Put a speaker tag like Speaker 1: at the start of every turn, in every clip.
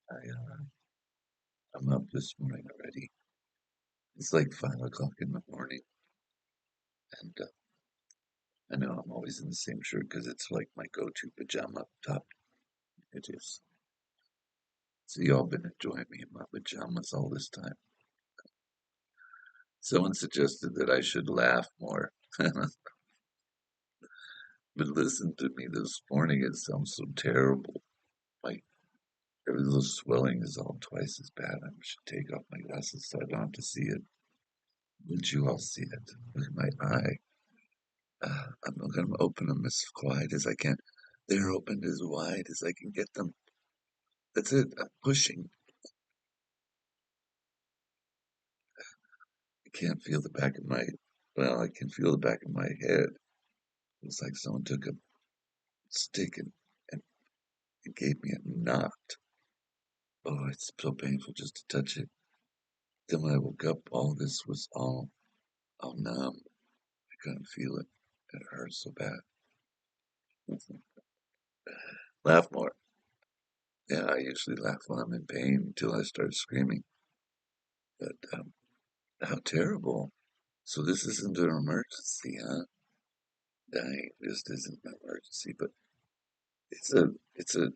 Speaker 1: I'm up this morning already. It's like 5 o'clock in the morning, and I know I'm always in the same shirt because it's like my go-to pajama top. It is. So y'all been enjoying me in my pajamas all this time. Someone suggested that I should laugh more, but listen to me this morning. It sounds so terrible. My every little swelling is all twice as bad. I should take off my glasses so I don't have to see it. Would you all see it? Look at my eye. I'm going to open them as quiet as I can. They're opened as wide as I can get them. That's it. I'm pushing. I can't feel the back of my, well, I can feel the back of my head. It's like someone took a stick and gave me a knock. Oh, it's so painful just to touch it. Then when I woke up, all this was all numb. I couldn't feel it. It hurt so bad. Laugh more. Yeah, I usually laugh when I'm in pain until I start screaming. But how terrible. So this isn't an emergency, huh? Dying just isn't an emergency, but it's a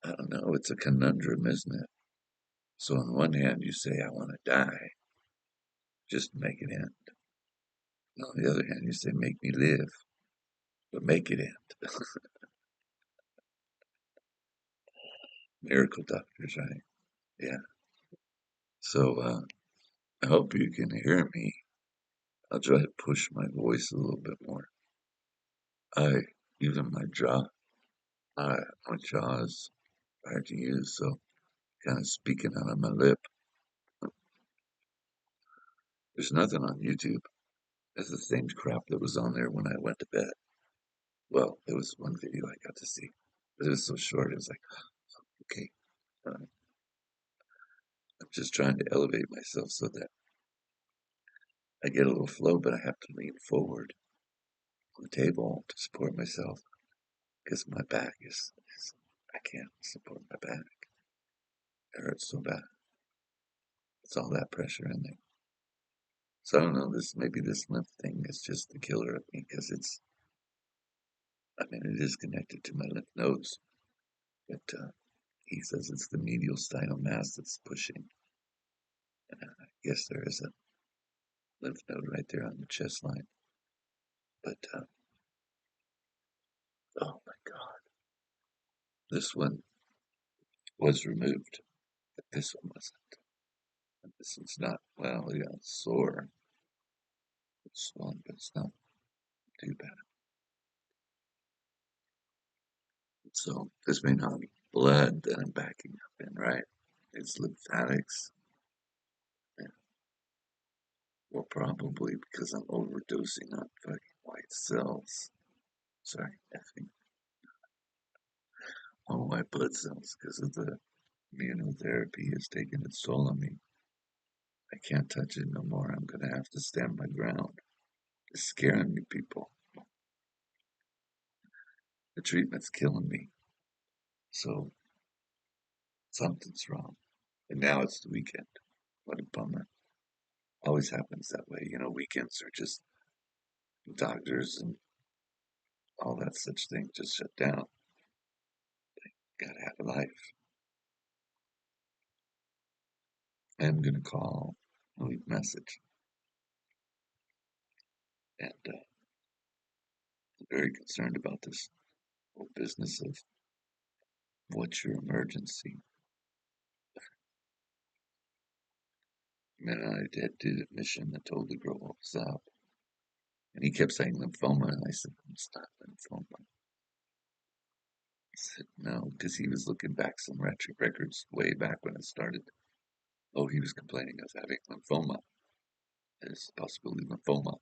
Speaker 1: I don't know, it's a conundrum, isn't it? So on one hand you say I want to die, just make it end. And on the other hand you say make me live, but make it end. Miracle doctors, right? Yeah. So I hope you can hear me. I'll try to push my voice a little bit more. I even I my jaw is hard to use, so kind of speaking out of my lip. There's nothing on YouTube. It's the same crap that was on there when I went to bed. Well, there was one video I got to see, but it was so short. It was like, okay, I'm just trying to elevate myself so that I get a little flow, but I have to lean forward on the table to support myself because my back is I can't support my back. It hurts so bad. It's all that pressure in there. So I don't know. Maybe this lymph thing is just the killer of me because I mean, it is connected to my lymph nodes, but he says it's the medial sternal mass that's pushing. And I guess there is a lymph node right there on the chest line. But oh my God, this one was removed, but this one wasn't. And this one's not. Well, yeah, it's sore, it's swollen, but it's not too bad. So this may not be blood that I'm backing up in, right? It's lymphatics. Yeah. Well, probably because I'm overdosing on fucking white cells. Sorry, effing all white blood cells because of the immunotherapy has taken its toll on me. I can't touch it no more. I'm gonna have to stand my ground. It's scaring me, people. The treatment's killing me. So something's wrong. And now it's the weekend. What a bummer. Always happens that way. You know, weekends are just doctors and all that such thing just shut down. Gotta have a life. I'm gonna call, leave a message, and I'm very concerned about this whole business of what's your emergency. And I did a mission that told the girl what was up, and he kept saying lymphoma, and I said, it's not lymphoma. He said, no, because he was looking back some retro records way back when it started. Oh, he was complaining of having lymphoma. There's possibly lymphoma.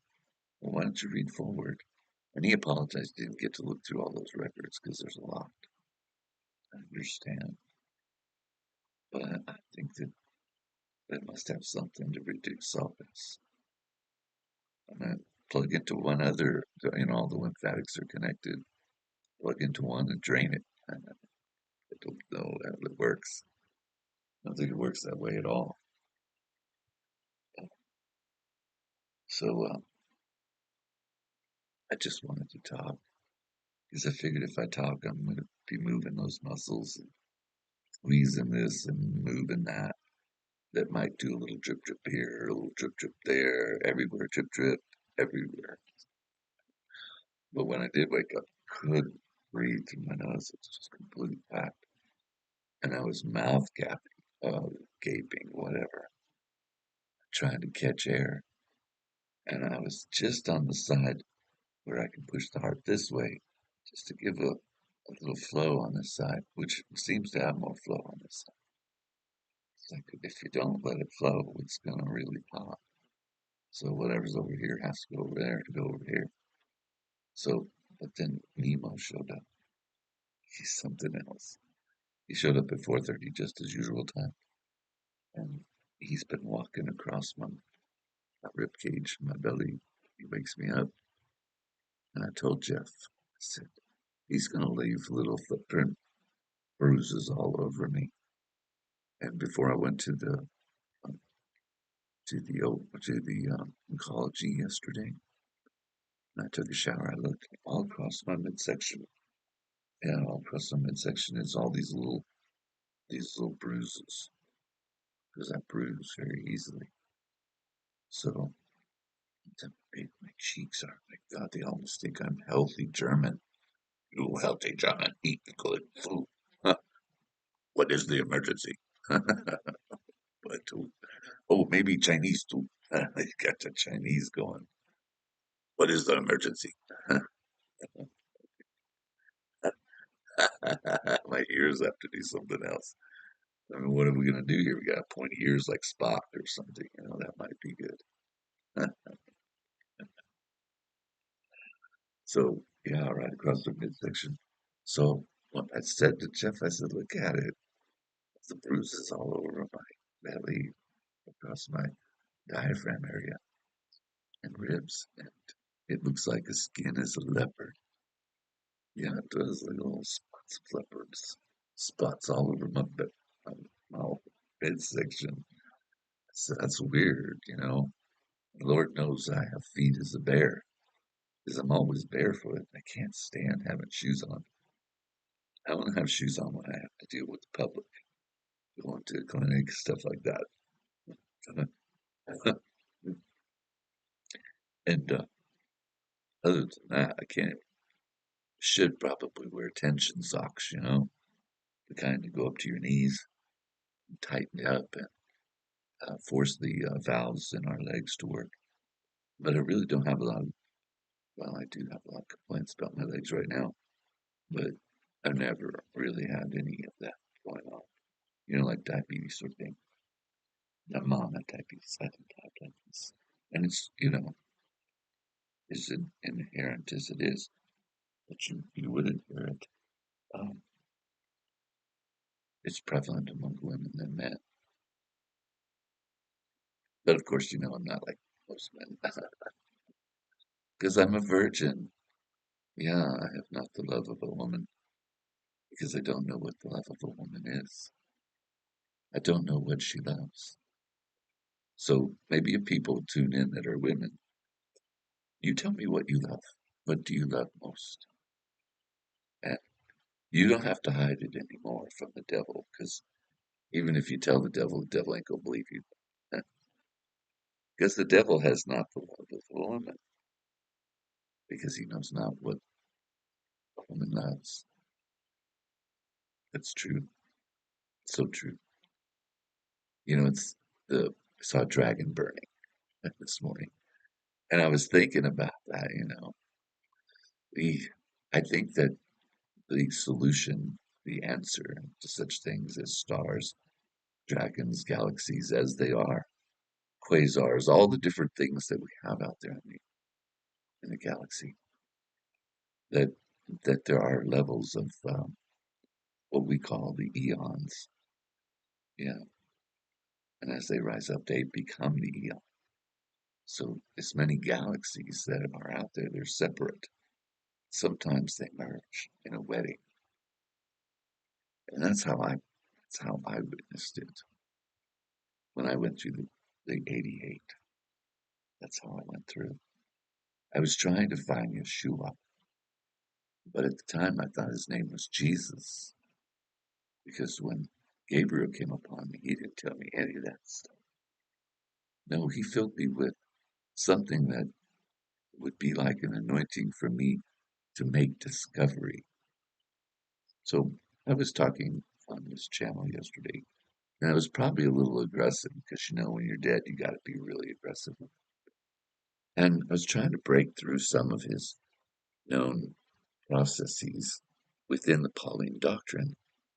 Speaker 1: Well, why don't you read forward? And he apologized, didn't get to look through all those records because there's a lot. I understand. But I think that it must have something to reduce all this. And then plug into one other, all the lymphatics are connected. Plug into one and drain it. I don't know how it works. I don't think it works that way at all. So I just wanted to talk because I figured if I talk, I'm going to be moving those muscles and squeezing this and moving that. That might do a little drip drip here, a little drip drip there, everywhere drip drip, everywhere. But when I did wake up, I couldn't breathe through my nose. It was just completely packed. And I was mouth gapping, gaping, whatever, trying to catch air. And I was just on the side where I can push the heart this way, just to give a little flow on this side, which seems to have more flow on this side. It's like if you don't let it flow, it's gonna really pop. So whatever's over here has to go over there to go over here. So, but then Nemo showed up. He's something else. He showed up at 4:30, just as usual time, and he's been walking across my rib cage, my belly. He wakes me up, and I told Jeff, I said, he's gonna leave little footprint bruises all over me. And before I went um, to the oncology yesterday, and I took a shower, I looked all across my midsection. Yeah, all across my midsection is all these little bruises because I bruise very easily. So how big my cheeks are. My God, they almost think I'm healthy German. You healthy German, eat good food. What is the emergency? But oh, maybe Chinese too. You got the Chinese going. What is the emergency? My ears have to do something else. I mean, what are we gonna do here? We got pointy ears like Spock or something. That might be good. So yeah, right across the midsection. So when I said to Jeff, I said, "Look at it. The bruises all over my belly, across my diaphragm area and ribs, and it looks like the skin is a leopard. Yeah, it does, like little spots of leopards, spots all over my midsection. So that's weird. Lord knows I have feet as a bear, because I'm always barefoot. I can't stand having shoes on. I want to have shoes on when I have to deal with the public, going to a clinic, stuff like that. And other than that, I can't. Should probably wear tension socks, the kind that go up to your knees, and tighten it up, and force the valves in our legs to work. But I really don't have a lot of, well, I do have a lot of complaints about my legs right now, but I've never really had any of that going on. Like diabetes sort of thing. My mom had diabetes, I didn't have diabetes. And it's inherent as it is, but you would inherit. Um, it's prevalent among women than men. But of course, I'm not like most men. Because I'm a virgin. Yeah, I have not the love of a woman because I don't know what the love of a woman is. I don't know what she loves. So maybe if people tune in that are women, you tell me what you love. What do you love most? And you don't have to hide it anymore from the devil because even if you tell the devil ain't gonna believe you. Because the devil has not the love of a woman because he knows not what a woman loves. That's true. So true. I saw a dragon burning this morning. And I was thinking about that. The I think that the solution, the answer to such things as stars, dragons, galaxies as they are, quasars, all the different things that we have out there in the galaxy, that that there are levels of what we call the eons. Yeah. And as they rise up, they become the eon. So as many galaxies that are out there, they're separate. Sometimes they merge in a wedding. And that's how I witnessed it when I went through the 88. That's how I went through. I was trying to find Yeshua, but at the time I thought his name was Jesus, because when Gabriel came upon me, he didn't tell me any of that stuff. No, he filled me with something that would be like an anointing for me to make discovery. So I was talking on this channel yesterday, and I was probably a little aggressive because, when you're dead, you got to be really aggressive. And I was trying to break through some of his known processes within the Pauline doctrine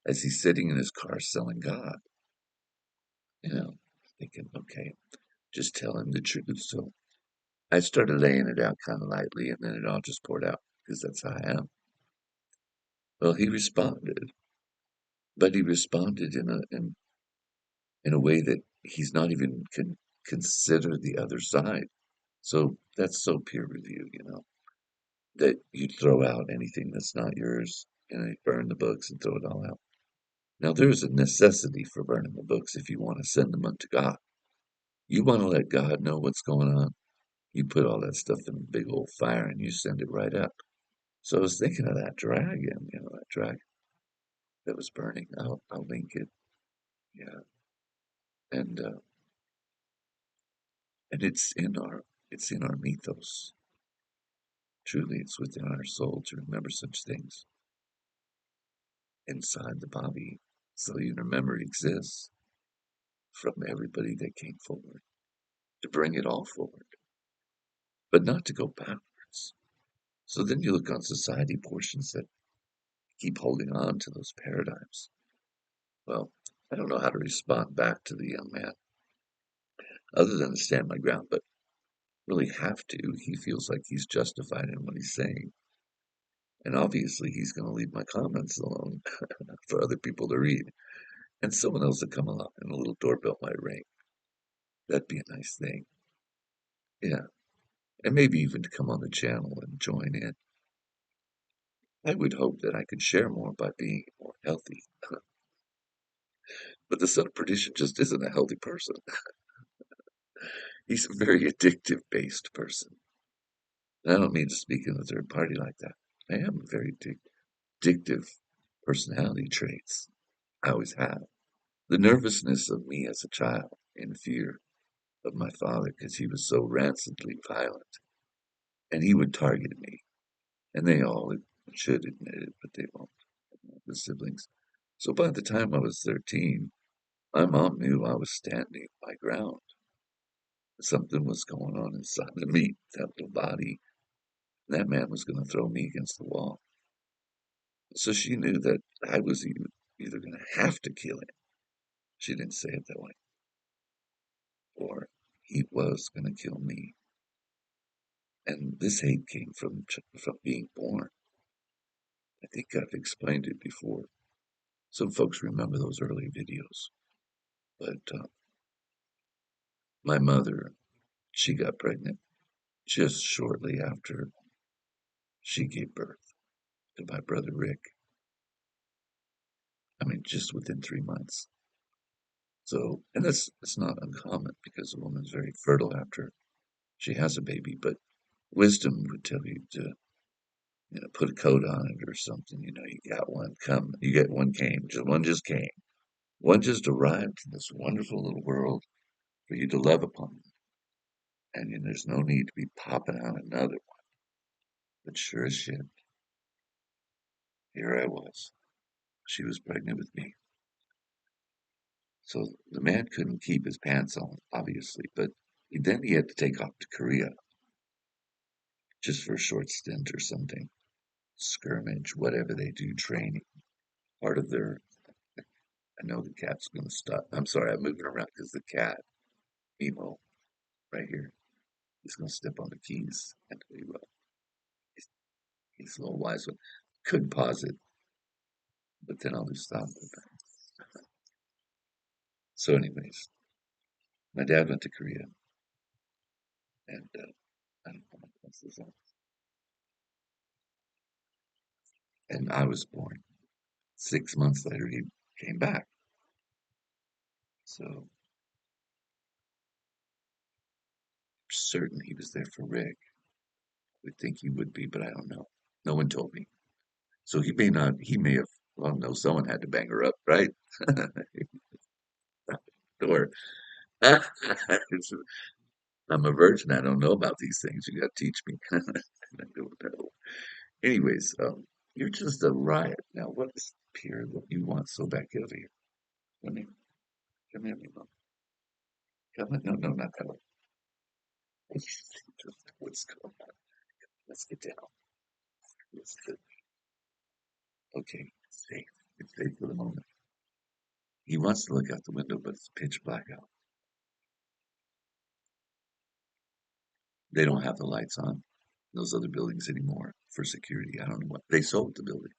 Speaker 1: as he's sitting in his car selling God, you know, thinking, okay, just tell him the truth. So I started laying it out kind of lightly, and then it all just poured out because that's how I am. Well, he responded, but he responded in a way that he's not even consider the other side. So that's so peer review, that you throw out anything that's not yours, you burn the books and throw it all out. Now, there's a necessity for burning the books if you want to send them unto God. You want to let God know what's going on, you put all that stuff in a big old fire and you send it right up. So I was thinking of that dragon, that dragon that was burning. I'll link it. Yeah. And and it's in our mythos. Truly, it's within our soul to remember such things inside the body. So the memory exists from everybody that came forward to bring it all forward, but not to go backwards. So then you look on society portions that keep holding on to those paradigms. Well, I don't know how to respond back to the young man other than to stand my ground, but really have to. He feels like he's justified in what he's saying. And obviously, he's going to leave my comments alone for other people to read. And someone else would come along and a little doorbell might ring. That'd be a nice thing. Yeah. And maybe even to come on the channel and join in. I would hope that I could share more by being more healthy. But the son of perdition just isn't a healthy person. He's a very addictive based person. And I don't mean to speak in the third party like that. I am a very addictive personality traits. I always have. The nervousness of me as a child in fear of my father because he was so rancidly violent. And he would target me. And they all should admit it, but they won't. The siblings. So by the time I was 13, my mom knew I was standing my ground. Something was going on inside of me, that little body. That man was going to throw me against the wall. So she knew that I was either going to have to kill him. She didn't say it that way. Or he was going to kill me. And this hate came from being born. I think I've explained it before. Some folks remember those early videos. But my mother, she got pregnant just shortly after she gave birth to my brother Rick. I mean, just within 3 months. So, and it's not uncommon because a woman's very fertile after she has a baby, but wisdom would tell you to, put a coat on it or something. You got one come, you get one came, one just came. One just arrived in this wonderful little world for you to love upon. And there's no need to be popping out another one. But sure as shit, here I was. She was pregnant with me. So the man couldn't keep his pants on, obviously, but then he had to take off to Korea just for a short stint or something. Skirmish, whatever they do, training. Part of their, I know the cat's going to stop. I'm sorry, I'm moving around because the cat, Emo, right here, he's going to step on the keys. And he will. He's a little wise one. Could pause it, but then I'll just stop it. So, anyways, my dad went to Korea, and I don't know what else is on. And I was born. 6 months later, he came back. So certain he was there for Rick. I would think he would be, but I don't know. No one told me. So he may not. He may have. Well, no, someone had to bang her up, right? Or I'm a virgin. I don't know about these things. You got to teach me. I don't know. Anyways, you're just a riot. Now, what is Pierre that you want so back over here? Come here. Come here, Mimo. Come on. No, no, not that way. What's going on? Let's get down. Let's get, okay, it's safe. It's safe for the moment. He wants to look out the window, but it's pitch black out. They don't have the lights on in those other buildings anymore for security. I don't know what. They sold the building,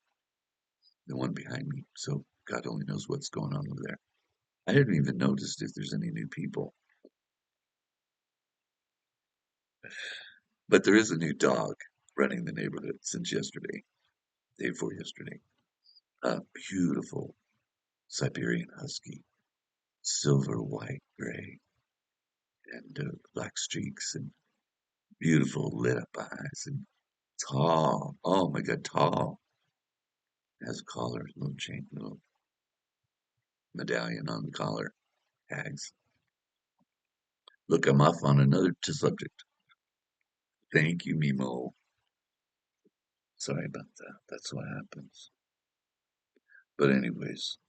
Speaker 1: the one behind me. So God only knows what's going on over there. I haven't even noticed if there's any new people. But there is a new dog running the neighborhood since yesterday, day before yesterday. A beautiful Siberian Husky, silver, white, gray, and black streaks, and beautiful lit up eyes, and tall. Oh my God, tall. Has a collar, little chain, little medallion on the collar, tags. Look, I'm off on another subject. Thank you, Mimo. Sorry about that. That's what happens. But anyways,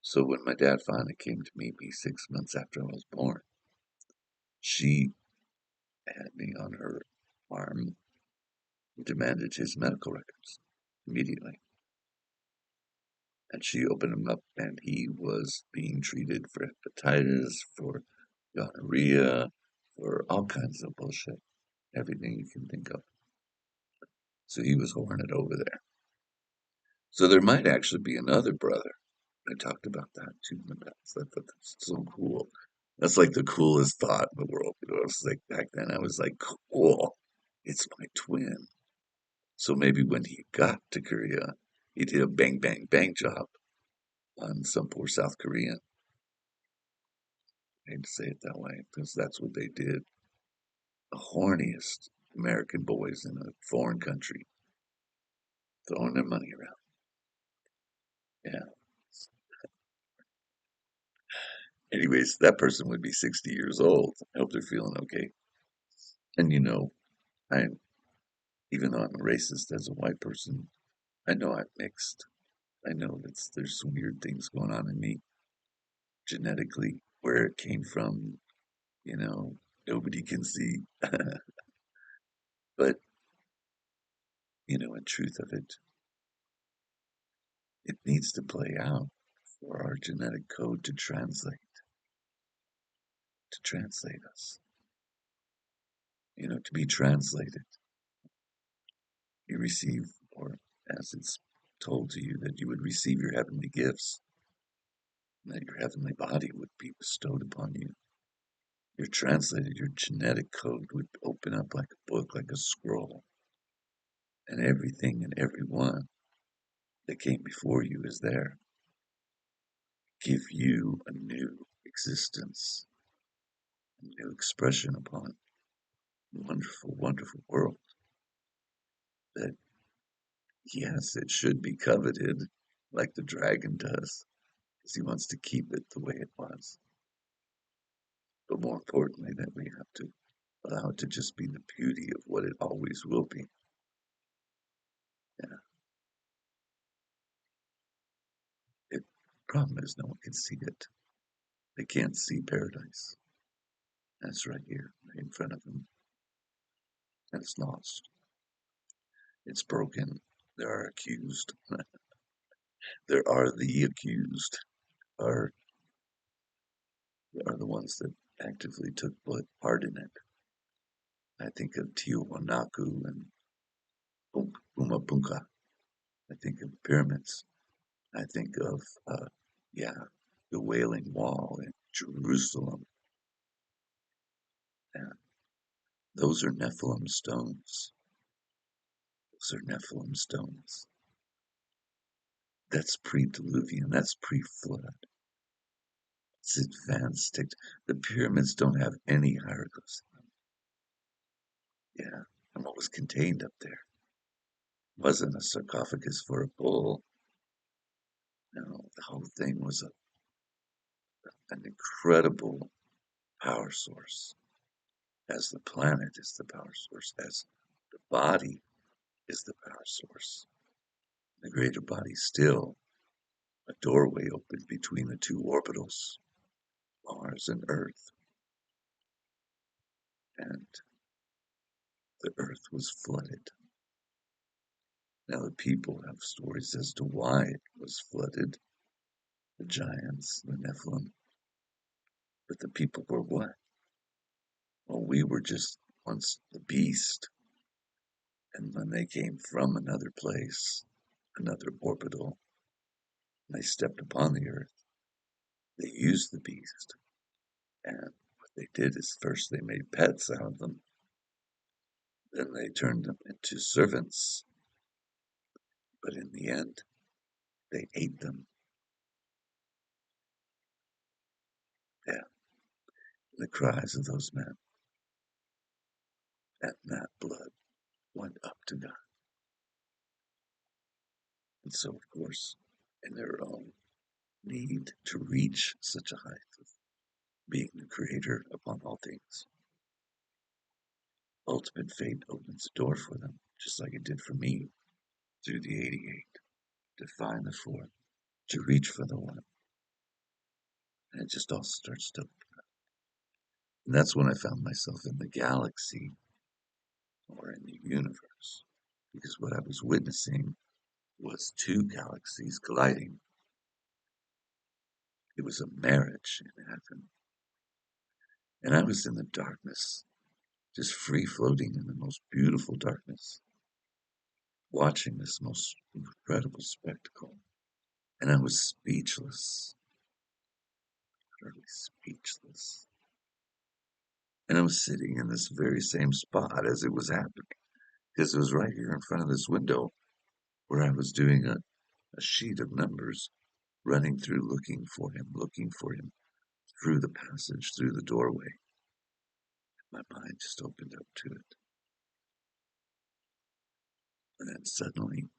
Speaker 1: so when my dad finally came to meet me 6 months after I was born, she had me on her arm and demanded his medical records immediately. And she opened him up, and he was being treated for hepatitis, for gonorrhea, for all kinds of bullshit, everything you can think of. So he was horned over there. So there might actually be another brother. I talked about that too in the past. I thought that's so cool. That's like the coolest thought in the world. You know, I was like back then I was like, cool. It's my twin. So maybe when he got to Korea, he did a bang bang bang job on some poor South Korean. I hate to say it that way, because that's what they did. The horniest American boys in a foreign country throwing their money around. Yeah. Anyways, that person would be 60 years old. I hope they're feeling okay. And I even though I'm a racist as a white person, I know I'm mixed. I know that there's some weird things going on in me genetically. Where it came from, you know, nobody can see. But, in truth of it, it needs to play out for our genetic code to translate us, to be translated. You receive, or as it's told to you, that you would receive your heavenly gifts, and that your heavenly body would be bestowed upon you. You're translated, your genetic code would open up like a book, like a scroll, and everything and everyone that came before you is there. Give you a new existence, a new expression upon a wonderful, wonderful world that, yes, it should be coveted like the dragon does, because he wants to keep it the way it was. But more importantly, that we have to allow it to just be the beauty of what it always will be. Yeah. The problem is no one can see it. They can't see paradise. That's right here, right in front of them. And it's lost. It's broken. There are accused. There are the accused. Are are the ones that actively took part in it. I think of Tiwanaku and Umapunka. I think of pyramids. I think of, yeah, the Wailing Wall in Jerusalem. And those are Nephilim stones. Those are Nephilim stones. That's pre-Diluvian. That's pre-flood. It's advanced. The pyramids don't have any hieroglyphs. Yeah, and what was contained up there wasn't a sarcophagus for a bull. No, the whole thing was an incredible power source. As the planet is the power source, as the body is the power source. The greater body still a doorway opened between the two orbitals, Mars and Earth, and the Earth was flooded. Now the people have stories as to why it was flooded, the giants, the Nephilim, but the people were what? Well, we were just once the beast, and when they came from another place, another orbital, and they stepped upon the Earth, they used the beast, and what they did is first they made pets out of them, then they turned them into servants, but in the end, they ate them. Yeah, the cries of those men and that blood went up to God. And so, of course, in their own need to reach such a height of being the creator upon all things, ultimate fate opens a door for them, just like it did for me through the 88, to find the fourth, to reach for the one. And it just all starts to open up. And that's when I found myself in the galaxy or in the universe, because what I was witnessing was two galaxies colliding. It was a marriage in heaven. And I was in the darkness, just free floating in the most beautiful darkness, watching this most incredible spectacle. And I was speechless, utterly speechless. And I was sitting in this very same spot as it was happening, because it was right here in front of this window where I was doing a sheet of numbers, running through looking for him through the passage, through the doorway. My mind just opened up to it. And then suddenly,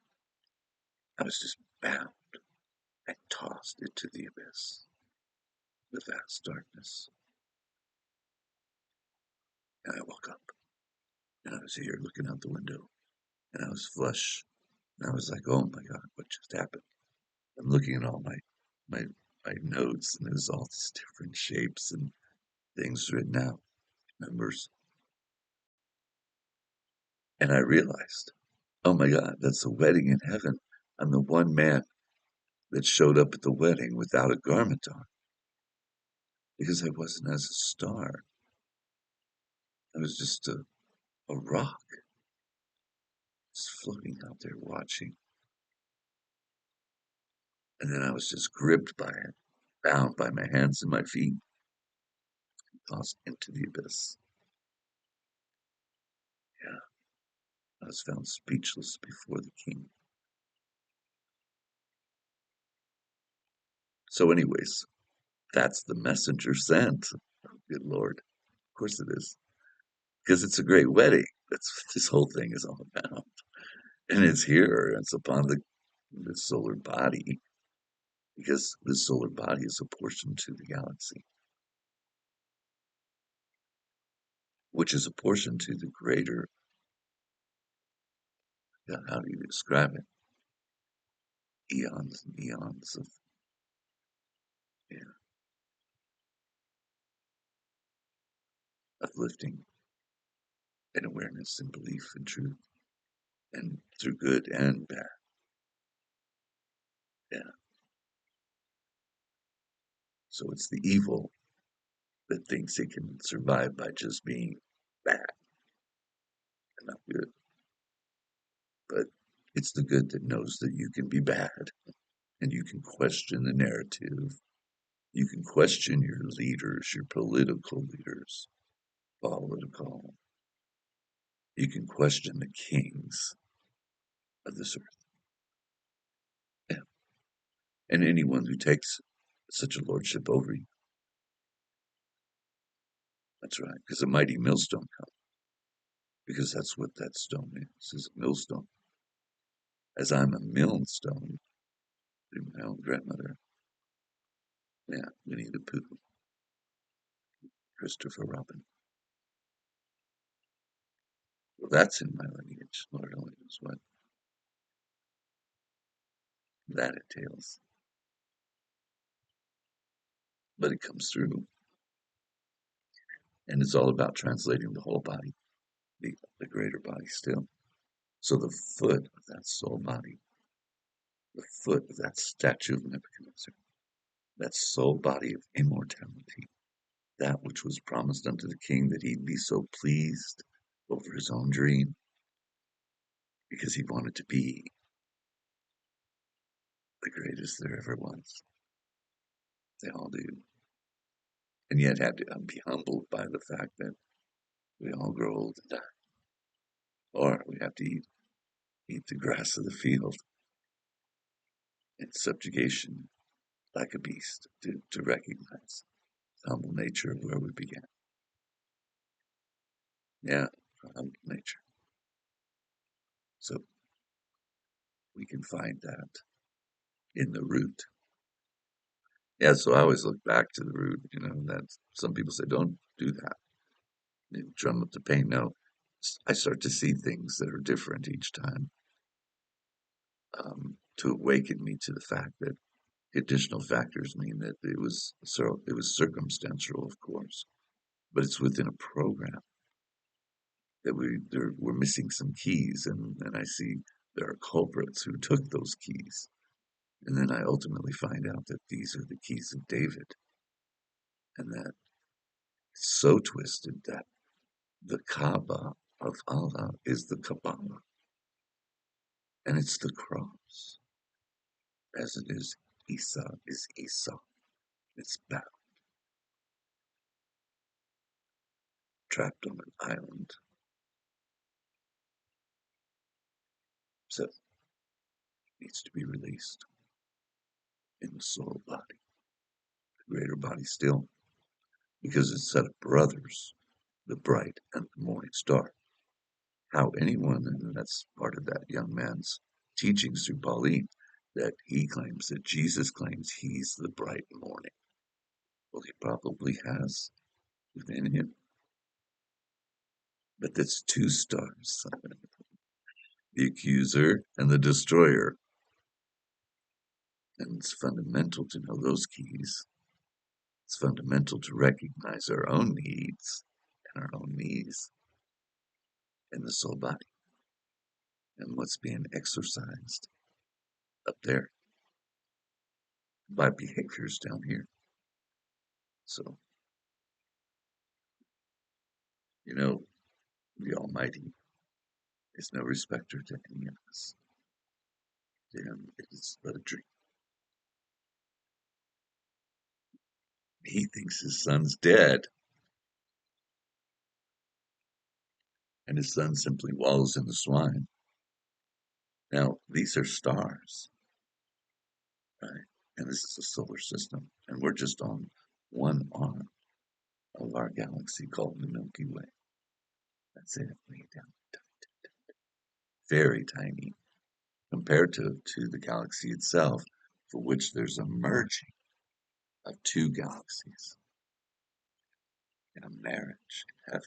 Speaker 1: I was just bound and tossed into the abyss, the vast darkness. And I woke up, and I was here looking out the window, and I was flush, and I was like, oh my God, what just happened? I'm looking at all my, my notes, and there's all these different shapes and things written out, numbers. And I realized, oh my God, that's a wedding in heaven. I'm the one man that showed up at the wedding without a garment on, because I wasn't as a star. I was just a rock, just floating out there watching. And then I was just gripped by it, bound by my hands and my feet, tossed into the abyss. Yeah, I was found speechless before the king. So anyways, that's the messenger sent. Oh, good Lord. Of course it is. Because it's a great wedding. That's what this whole thing is all about. And it's here. It's upon the solar body. Because the solar body is a portion to the galaxy, which is a portion to the greater, how do you describe it? Eons and eons of, yeah, uplifting and awareness and belief and truth, and through good and bad. Yeah. So it's the evil that thinks it can survive by just being bad and not good. But it's the good that knows that you can be bad and you can question the narrative. You can question your leaders, your political leaders, political. You can question the kings of this earth. Yeah. and anyone who takes such a lordship over you. That's right, because a mighty millstone comes, because that's what that stone is a millstone. As I'm a millstone through my own grandmother. Yeah, Winnie the Pooh, Christopher Robin. Well, that's in my lineage. Lord only knows what that entails. But it comes through, and it's all about translating the whole body, the greater body still. So the foot of that soul body, the foot of that statue of Nebuchadnezzar, that soul body of immortality, that which was promised unto the king that he'd be so pleased over his own dream because he wanted to be the greatest there ever was. They all do. And yet had to be humbled by the fact that we all grow old and die. Or we have to eat the grass of the field in subjugation like a beast to recognize the humble nature of where we began. Yeah, humble nature. So we can find that in the root. Yeah, so I always look back to the root, that some people say, don't do that. You drum up the pain. No, I start to see things that are different each time to awaken me to the fact that additional factors mean that it was circumstantial, of course, but it's within a program that we're missing some keys, and I see there are culprits who took those keys, and then I ultimately find out that these are the keys of David, and that it's so twisted that the Kaaba of Allah is the Kabbalah, and it's the cross, as it is Isa is Isa. It's bound, trapped on an island. So it needs to be released in the soul body, the greater body still, because it's set of brothers, the bright and the morning star. How anyone, and that's part of that young man's teachings through Pauline, that he claims that Jesus claims he's the bright morning. Well, he probably has within him. But that's two stars, the accuser and the destroyer. And it's fundamental to know those keys. It's fundamental to recognize our own needs and our own needs in the soul body and what's being exorcised up there by behaviors down here. So, the Almighty is no respecter to any of us. To him, it is but a dream. He thinks his son's dead, and his son simply wallows in the swine. Now, these are stars, right? And this is a solar system, and we're just on one arm of our galaxy called the Milky Way. That's it, way down, very tiny compared to the galaxy itself, for which there's a merging of two galaxies in a marriage in heaven,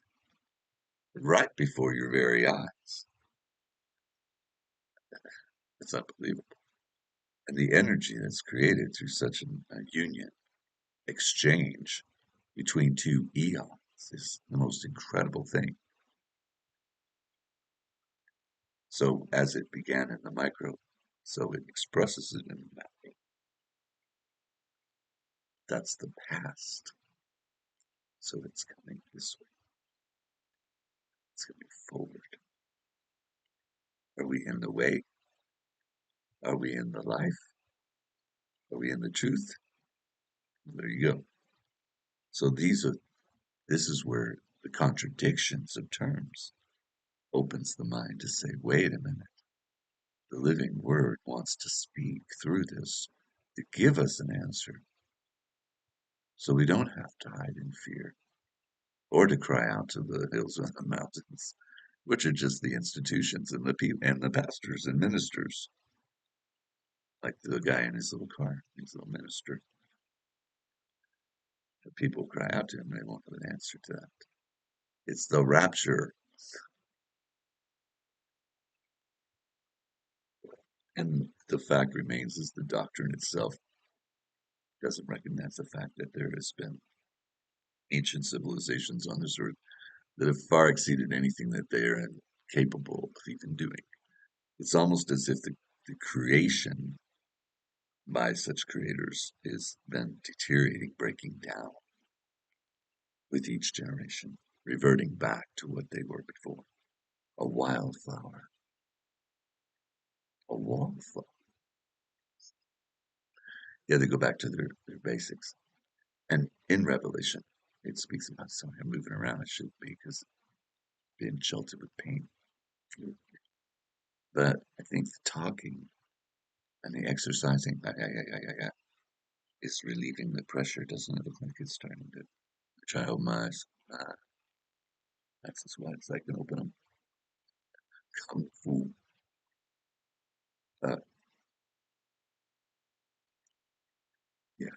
Speaker 1: right before your very eyes. It's unbelievable. And the energy that's created through such a union, exchange between two eons is the most incredible thing. So as it began in the micro, so it expresses it in the macro. That's the past. So it's coming this way. It's coming forward. Are we in the way? Are we in the life? Are we in the truth? There you go. So this is where the contradictions of terms opens the mind to say, wait a minute. The living word wants to speak through this to give us an answer so we don't have to hide in fear or to cry out to the hills and the mountains, which are just the institutions and the people and the pastors and ministers, like the guy in his little car, his little minister. If people cry out to him, they won't have an answer to that. It's the rapture. And the fact remains is the doctrine itself doesn't recognize the fact that there has been ancient civilizations on this earth that have far exceeded anything that they are capable of even doing. It's almost as if the creation by such creators is then deteriorating, breaking down with each generation, reverting back to what they were before. A wildflower, a wallflower. Yeah, they go back to their basics. And in Revelation, it speaks about someone moving around. It should be because being jolted with pain. But I think the talking and the exercising is relieving the pressure. Doesn't it look like it's starting to try to open my eyes? That's as wide as I can open them. Kung Fu. Uh, yeah,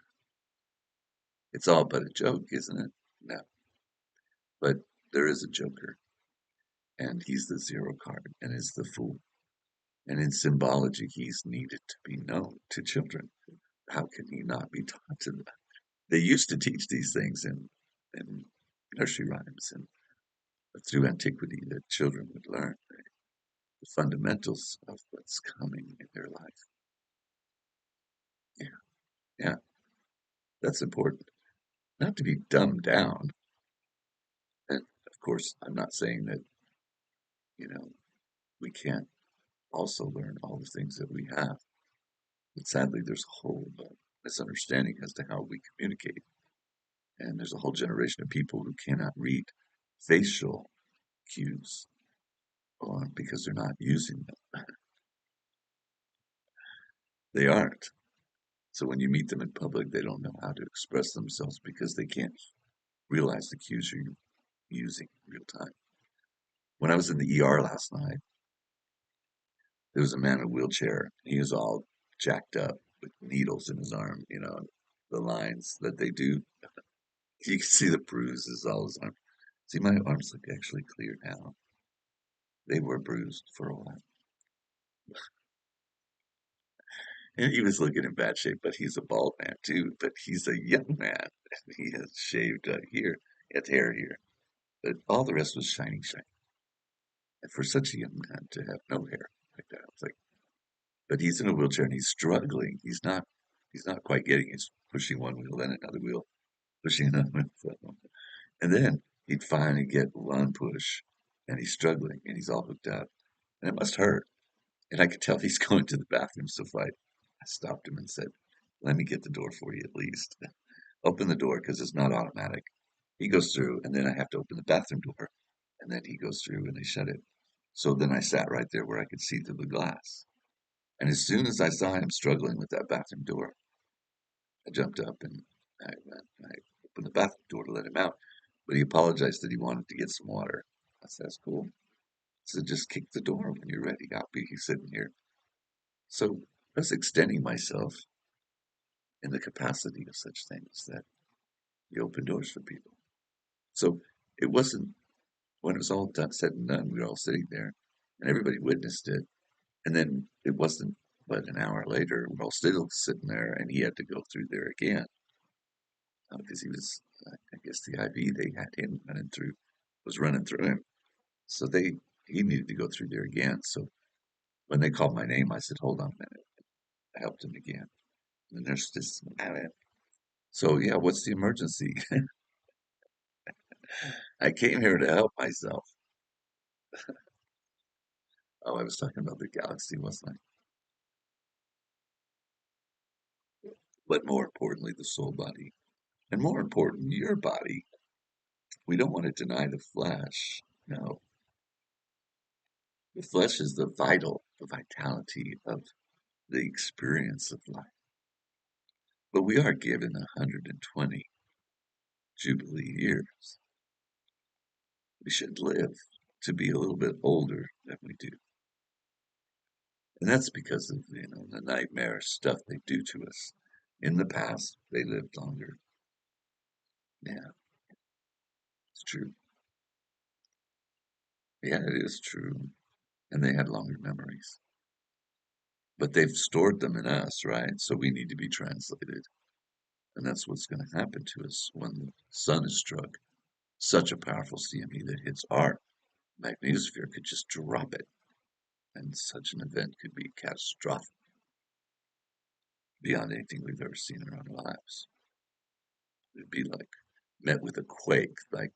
Speaker 1: it's all but a joke, isn't it? No, but there is a joker, and he's the zero card, and is the fool. And in symbology, he's needed to be known to children. How can he not be taught to them? They used to teach these things in nursery rhymes and through antiquity that children would learn the fundamentals of what's coming in their life. Yeah, yeah, that's important. Not to be dumbed down. And of course, I'm not saying that, you know, we can't also learn all the things that we have. But sadly, there's a whole misunderstanding as to how we communicate. And there's a whole generation of people who cannot read facial cues because they're not using them. They aren't. So when you meet them in public, they don't know how to express themselves because they can't realize the cues you're using in real time. When I was in the ER last night, there was a man in a wheelchair. He was all jacked up with needles in his arm, the lines that they do. You can see the bruises all his arm. See, my arms look actually clear now. They were bruised for a while. And he was looking in bad shape, but he's a bald man too. But he's a young man. He has shaved here, he had hair here. But all the rest was shiny, shiny. And for such a young man to have no hair like that, I was like, but he's in a wheelchair and he's struggling. He's not quite getting. He's pushing one wheel, then another wheel, pushing another wheel. And then he'd finally get one push, and he's struggling, and he's all hooked up, and it must hurt. And I could tell he's going to the bathroom. So I stopped him and said, "Let me get the door for you at least. Open the door because it's not automatic." He goes through, and then I have to open the bathroom door, and then he goes through, and they shut it. So then I sat right there where I could see through the glass. And as soon as I saw him struggling with that bathroom door, I jumped up and I opened the bathroom door to let him out. But he apologized that he wanted to get some water. I said, "That's cool." I said, "Just kick the door when you're ready. I'll be sitting here." So I was extending myself in the capacity of such things that you open doors for people. So it wasn't, when it was all done, said and done, we were all sitting there and everybody witnessed it. And then it wasn't but an hour later, we're all still sitting there and he had to go through there again because he was, I guess the IV they had him running through was running through him. So he needed to go through there again. So when they called my name, I said, "Hold on a minute." I helped him again. And the nurse just, "So yeah, what's the emergency?" I came here to help myself. Oh, I was talking about the galaxy, wasn't I? But more importantly, the soul body. And more important, your body. We don't want to deny the flesh. No, the flesh is the vitality of the experience of life. But we are given 120 Jubilee years. We should live to be a little bit older than we do. And that's because of, the nightmare stuff they do to us. In the past, they lived longer. Yeah, it's true. Yeah, it is true. And they had longer memories. But they've stored them in us, right? So we need to be translated. And that's what's going to happen to us when the sun is struck. Such a powerful CME that hits our magnetosphere could just drop it. And such an event could be catastrophic beyond anything we've ever seen in our lives. It'd be like met with a quake, like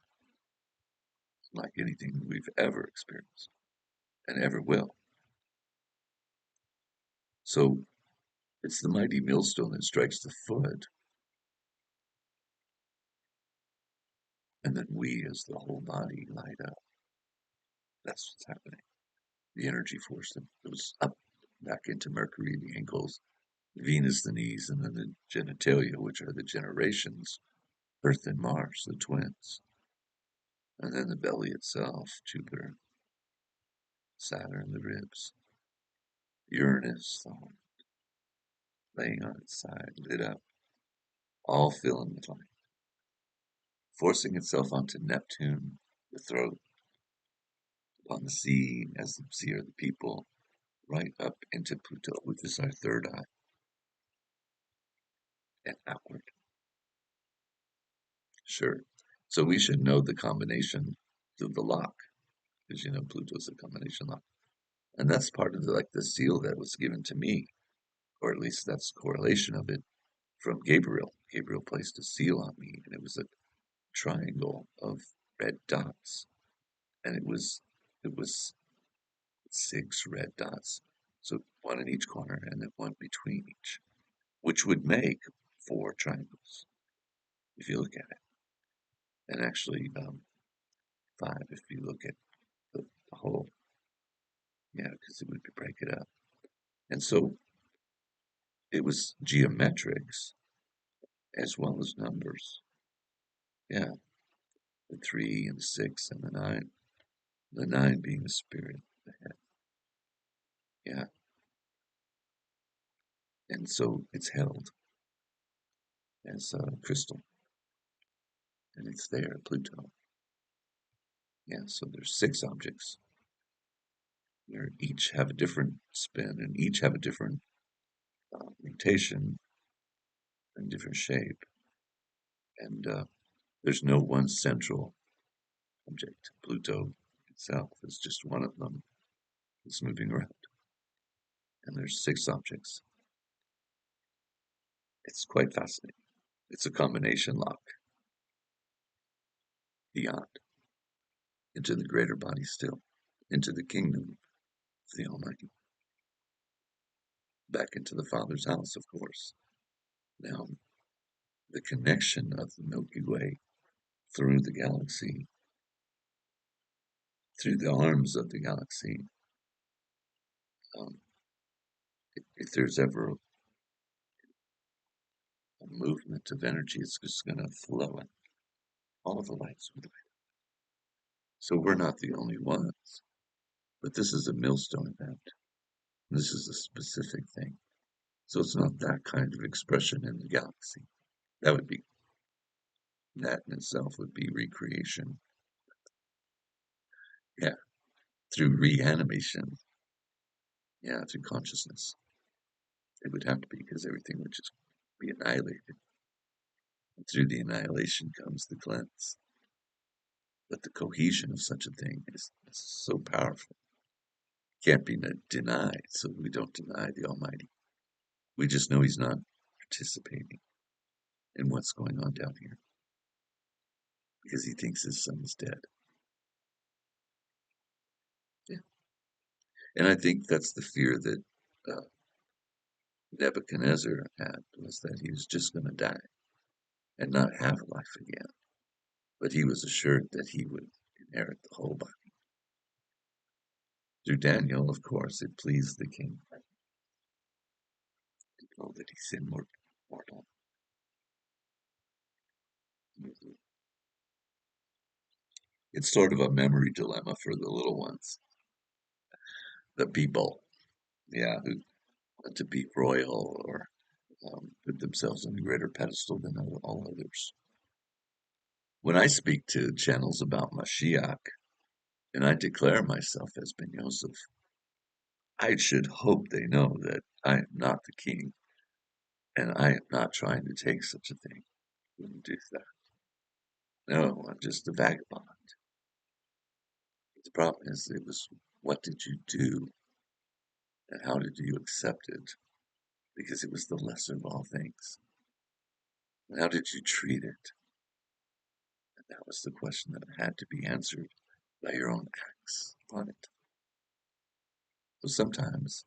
Speaker 1: anything we've ever experienced and ever will. So it's the mighty millstone that strikes the foot, and then we as the whole body light up. That's what's happening. The energy force that goes up back into Mercury, the ankles, Venus, the knees, and then the genitalia, which are the generations, Earth and Mars, the twins. And then the belly itself, Jupiter, Saturn, the ribs, Uranus, the heart, laying on its side, lit up, all filling with light, forcing itself onto Neptune, the throat, upon the sea, as the sea are the people, right up into Pluto, which is our third eye, and outward. Sure. So we should know the combination to the lock, because Pluto's a combination lock. And that's part of the seal that was given to me, or at least that's a correlation of it from Gabriel. Gabriel placed a seal on me, and it was a triangle of red dots, and it was 6 red dots, so one in each corner and then one between each, which would make 4 triangles if you look at it, and actually 5 if you look at the whole. Yeah, because it would break it up, and so it was geometrics as well as numbers. Yeah, the 3 and the 6 and the 9. The 9 being the spirit, the head. Yeah, and so it's held as a crystal, and it's there, Pluto. Yeah, so there's 6 objects. They each have a different spin and each have a different rotation and different shape. And there's no one central object. Pluto itself is just one of them that's moving around. And there's 6 objects. It's quite fascinating. It's a combination lock beyond, into the greater body still, into the kingdom of the Almighty. Back into the Father's house, of course. Now, the connection of the Milky Way through the galaxy, through the arms of the galaxy, um, if there's ever a movement of energy, it's just going to flow in. All of the lights will light. So we're not the only ones, but this is a millstone event. This is a specific thing. So it's not that kind of expression in the galaxy. That in itself would be recreation. Yeah, through reanimation. Yeah, through consciousness. It would have to be because everything would just be annihilated. And through the annihilation comes the cleanse. But the cohesion of such a thing is so powerful. Can't be denied, so we don't deny the Almighty. We just know He's not participating in what's going on down here because He thinks His Son is dead. Yeah. And I think that's the fear that uh, Nebuchadnezzar had, was that he was just going to die and not have life again. But he was assured that he would inherit the whole body. Through Daniel, of course, it pleased the king to know that he's immortal. It's sort of a memory dilemma for the little ones, the people, yeah, who want to be royal or put themselves on a greater pedestal than all others. When I speak to channels about Mashiach and I declare myself as Ben Yosef, I should hope they know that I am not the king and I am not trying to take such a thing. I wouldn't do that. No, I'm just a vagabond. The problem is, it was what did you do and how did you accept it? Because it was the lesser of all things. And how did you treat it? And that was the question that had to be answered by your own acts on it. So sometimes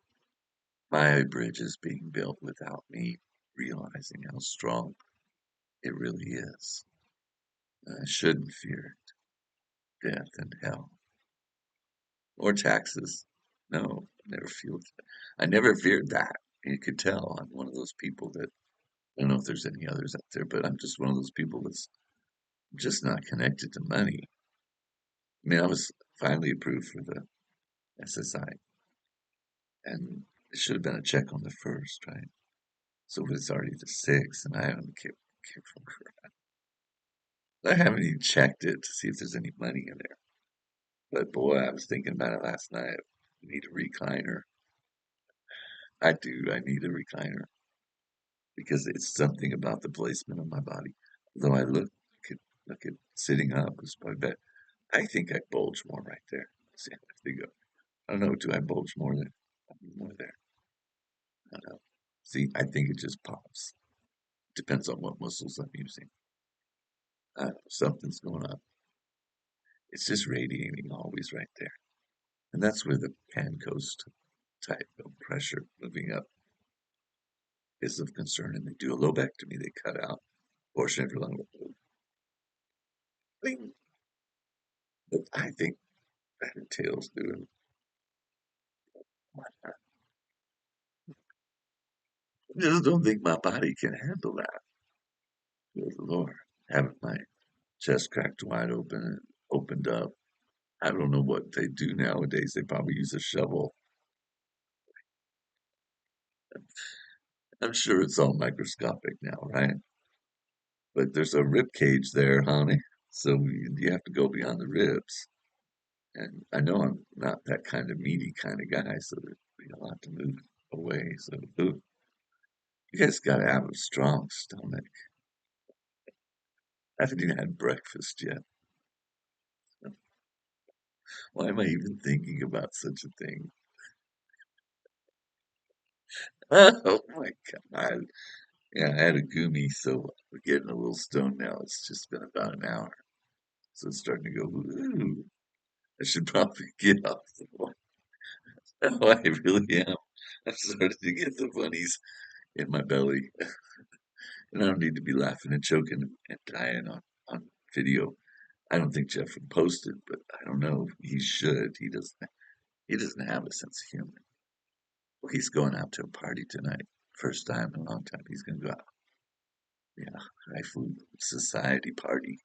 Speaker 1: my bridge is being built without me realizing how strong it really is. I shouldn't fear death and hell or taxes. No, I never feared that. You could tell I'm one of those people that I don't know if there's any others out there, but I'm just one of those people that's just not connected to money. I mean, I was finally approved for the SSI, and it should have been a check on the first, right? So it's already the sixth, and I haven't I haven't even checked it to see if there's any money in there. But boy, I was thinking about it last night. I need a recliner. I do. I need a recliner because it's something about the placement of my body. Though look at sitting up is probably better. I think I bulge more right there. See, I think I don't know. Do I bulge more there? I don't know. See, I think it just pops. Depends on what muscles I'm using. Something's going on. It's just radiating always right there. And that's where the pan coast type of pressure moving up is of concern. And they do a lobectomy. They cut out a portion of your lung. Bling. But I think that entails doing. I just don't think my body can handle that. Good Lord. Having my chest cracked wide open and opened up. I don't know what they do nowadays. They probably use a shovel. I'm sure it's all microscopic now, right? But there's a rib cage there, honey. So you have to go beyond the ribs. And I know I'm not that kind of meaty kind of guy, so there'd be a lot to move away. So ooh, you guys got to have a strong stomach. I haven't even had breakfast yet. Why am I even thinking about such a thing? Oh my God. Yeah, I had a gumi, so we're getting a little stoned now. It's just been about an hour. So it's starting to go, ooh, I should probably get off the phone. Oh, I really am. I'm starting to get the funnies in my belly. And I don't need to be laughing and choking and dying on video. I don't think Jeff would post it, but I don't know. He should. He doesn't have a sense of humor. Well, he's going out to a party tonight. First time in a long time. He's gonna go out. Yeah, high food society party.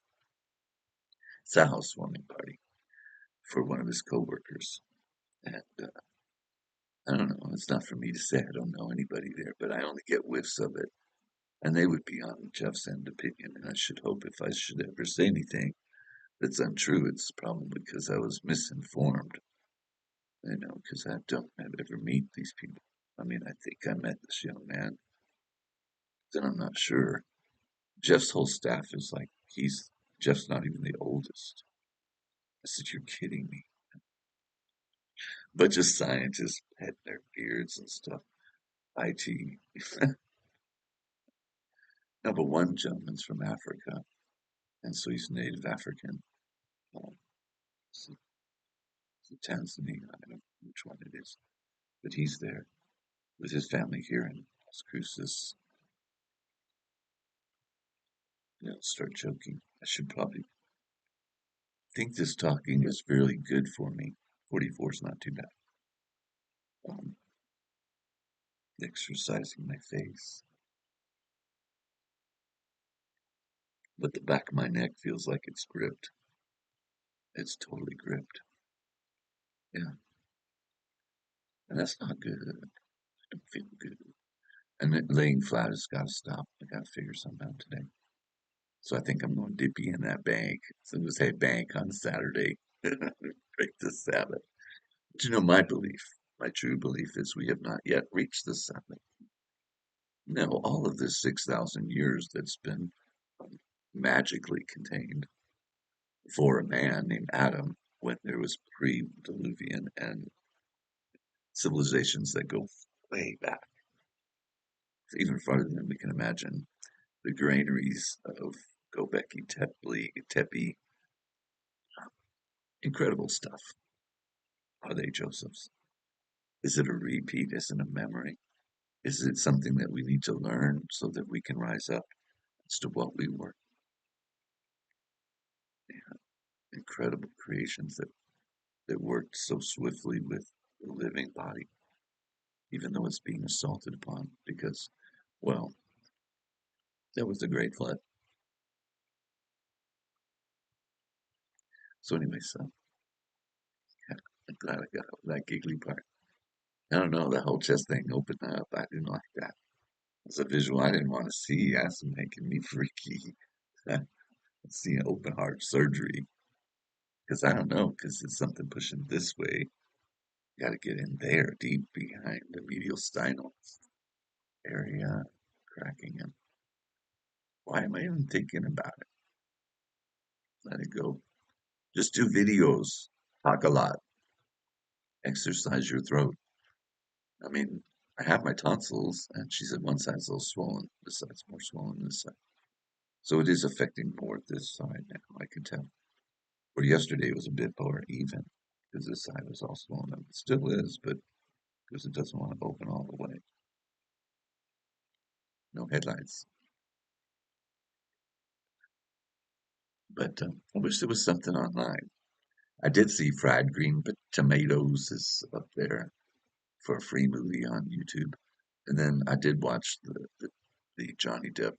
Speaker 1: It's a housewarming party for one of his coworkers. And I don't know. It's not for me to say. I don't know anybody there, but I only get whiffs of it. And they would be on Jeff's end opinion. And I should hope if I should ever say anything that's untrue, it's probably because I was misinformed. You know, because I don't ever meet these people. I mean, I think I met this young man, then I'm not sure. Jeff's whole staff is like, Jeff's not even the oldest. I said, you're kidding me. Bunch of scientists had their beards and stuff. IT. No, but one gentleman's from Africa, and so he's native African. Um, it's, it's Tanzania, I don't know which one it is, but he's there with his family here in Las Cruces. Start joking. I should probably think this talking is fairly good for me. 44 is not too bad. Um, exercising my face, but the back of my neck feels like it's gripped, It's totally gripped. Yeah. And that's not good. I don't feel good. And laying flat has got to stop. I got to figure something out today. So I think I'm going to dip in that bank. So just say bank on Saturday. Break the Sabbath. But you know, my belief, my true belief is we have not yet reached the Sabbath. No, all of this 6,000 years that's been um, magically contained for a man named Adam when there was pre-Diluvian and civilizations that go way back, even farther than we can imagine. The granaries of Göbekli Tepe, incredible stuff. Are they Joseph's? Is it a repeat? Is it a memory? Is it something that we need to learn so that we can rise up as to what we were? Yeah, incredible creations that worked so swiftly with the living body, even though it's being assaulted upon because, well, that was the Great Flood. So anyway, so yeah, I'm glad I got over that giggly part. I don't know, the whole chest thing opened up. I didn't like that. It's a visual I didn't want to see. That's making me freaky. See open heart surgery. Because I don't know, because it's something pushing this way. Got to get in there, deep behind the medial sternal area, cracking him. Why am I even thinking about it? Let it go. Just do videos. Talk a lot. Exercise your throat. I mean, I have my tonsils, and she said one side's a little swollen. This side's more swollen than this side. So it is affecting more this side now, I can tell. Or yesterday it was a bit more even, because this side was all swollen up. It still is, but because it doesn't want to open all the way. No headlights. But I wish there was something online. I did see fried green tomatoes is up there for a free movie on YouTube. And then I did watch the Johnny Depp,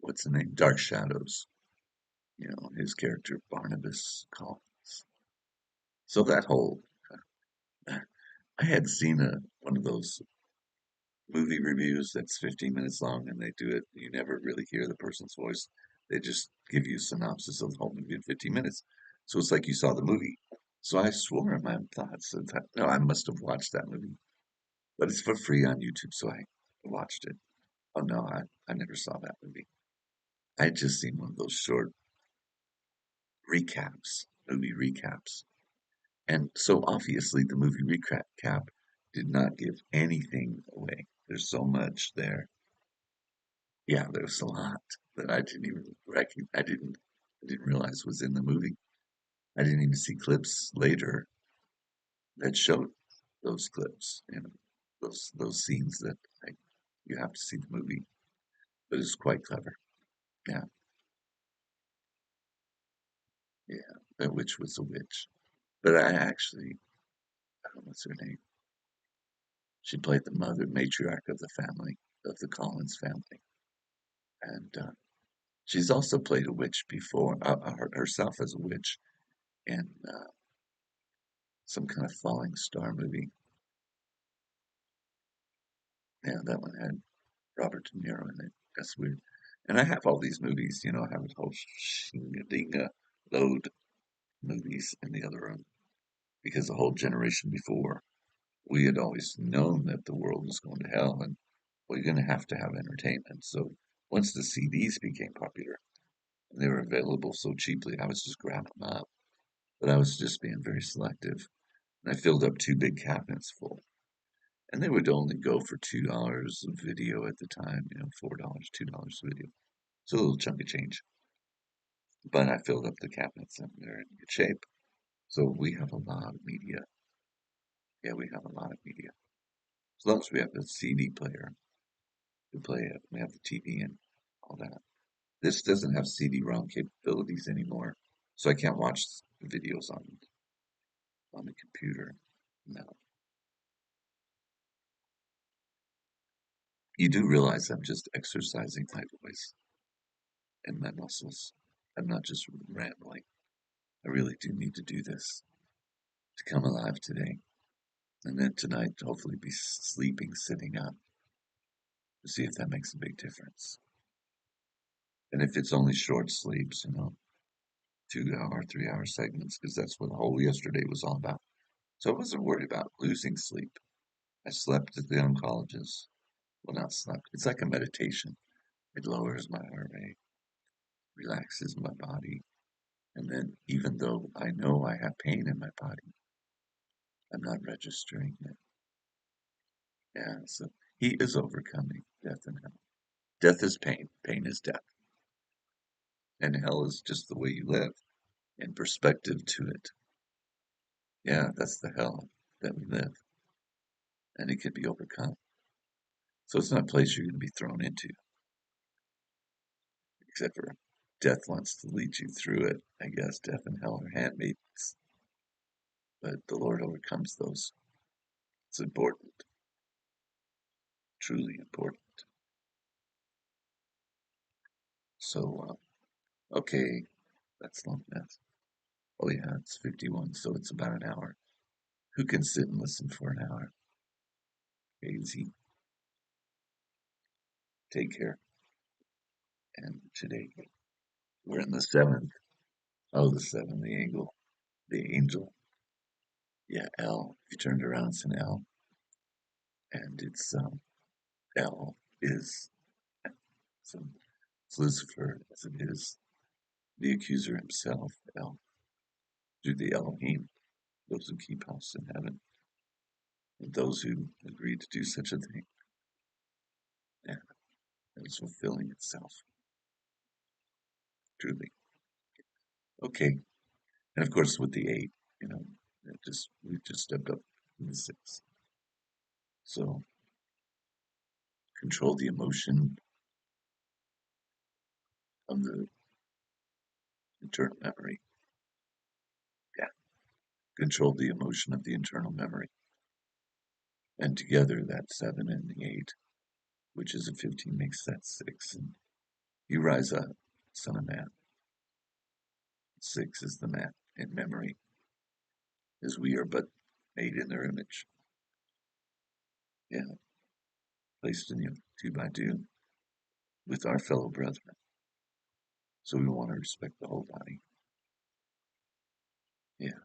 Speaker 1: what's the name? Dark Shadows. You know, his character Barnabas Collins. So that whole, I had seen one of those movie reviews that's 15 minutes long and they do it. You never really hear the person's voice. They just give you a synopsis of the whole movie in 15 minutes. So it's like you saw the movie. So I swore in my thoughts that, no, I must have watched that movie. But it's for free on YouTube, so I watched it. Oh no, I never saw that movie. I had just seen one of those short recaps, movie recaps. And so obviously the movie recap did not give anything away. There's so much there. Yeah, there's a lot that I didn't even I didn't realize was in the movie. I didn't even see clips later that showed those clips, you know, those scenes that you have to see the movie. But it's quite clever. Yeah, yeah. That witch was a witch. But I actually, I don't know what's her name. She played the mother matriarch of the family, of the Collins family. And she's also played a witch before, herself as a witch in some kind of falling star movie. Yeah, that one had Robert De Niro in it. That's weird. And I have all these movies, you know, I have a whole shingadinga load movies in the other room because the whole generation before, we had always known that the world was going to hell and we're going to have entertainment. So once the CDs became popular and they were available so cheaply, I was just grabbing them up. But I was just being very selective. And I filled up two big cabinets full. And they would only go for $2 a video at the time, you know, $4, $2 a video. So a little chunk of change. But I filled up the cabinets and they're in good shape. So we have a lot of media. Yeah, we have a lot of media. As long as we have the CD player to play it, we have the TV and all that. This doesn't have CD-ROM capabilities anymore, so I can't watch videos on the computer. No. You do realize I'm just exercising my voice and my muscles. I'm not just rambling. I really do need to do this to come alive today. And then tonight, hopefully, be sleeping, sitting up to see if that makes a big difference. And if it's only short sleeps, 2 hour, 3 hour segments, because that's what the whole yesterday was all about. So I wasn't worried about losing sleep. I slept at the oncologist. Well, not slept. It's like a meditation. It lowers my heart rate, relaxes my body. And then, even though I know I have pain in my body, I'm not registering it. Yeah, so he is overcoming death and hell. Death is pain. Pain is death. And hell is just the way you live in perspective to it. Yeah, that's the hell that we live. And it can be overcome. So it's not a place you're going to be thrown into, except for death wants to lead you through it. I guess death and hell are handmaids. But the Lord overcomes those. It's important. Truly important. So, okay, that's long enough. Oh yeah, it's 51, so it's about an hour. Who can sit and listen for an hour? Easy. Take care. And today we're in the seventh. Oh, the seventh, the angle, the angel. Yeah, L. If you turned around, it's an L, and it's L is so it's Lucifer as it is the accuser himself. L through the Elohim, those who keep house in heaven, and those who agree to do such a thing. Yeah, it's fulfilling itself. Truly. Okay. And of course, with the 8, we've just stepped up to the 6. So control the emotion of the internal memory. Yeah. Control the emotion of the internal memory. And together, that 7 and the 8, which is a 15, makes that 6. And you rise up, son of man. 6 is the man in memory, as we are but made in their image. Yeah. Placed in you 2 by 2 with our fellow brethren. So we want to respect the whole body. Yeah.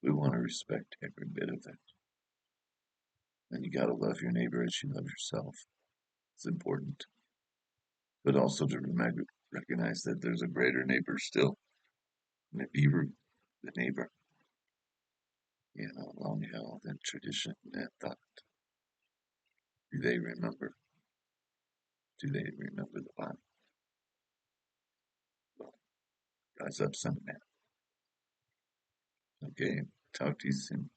Speaker 1: We want to respect every bit of it. And you got to love your neighbor as you love yourself. It's important. But also to recognize that there's a greater neighbor still. And be the neighbor. Long held in tradition and thought. Do they remember? Do they remember the body? Well, rise up, son of man. Okay, talk to you soon.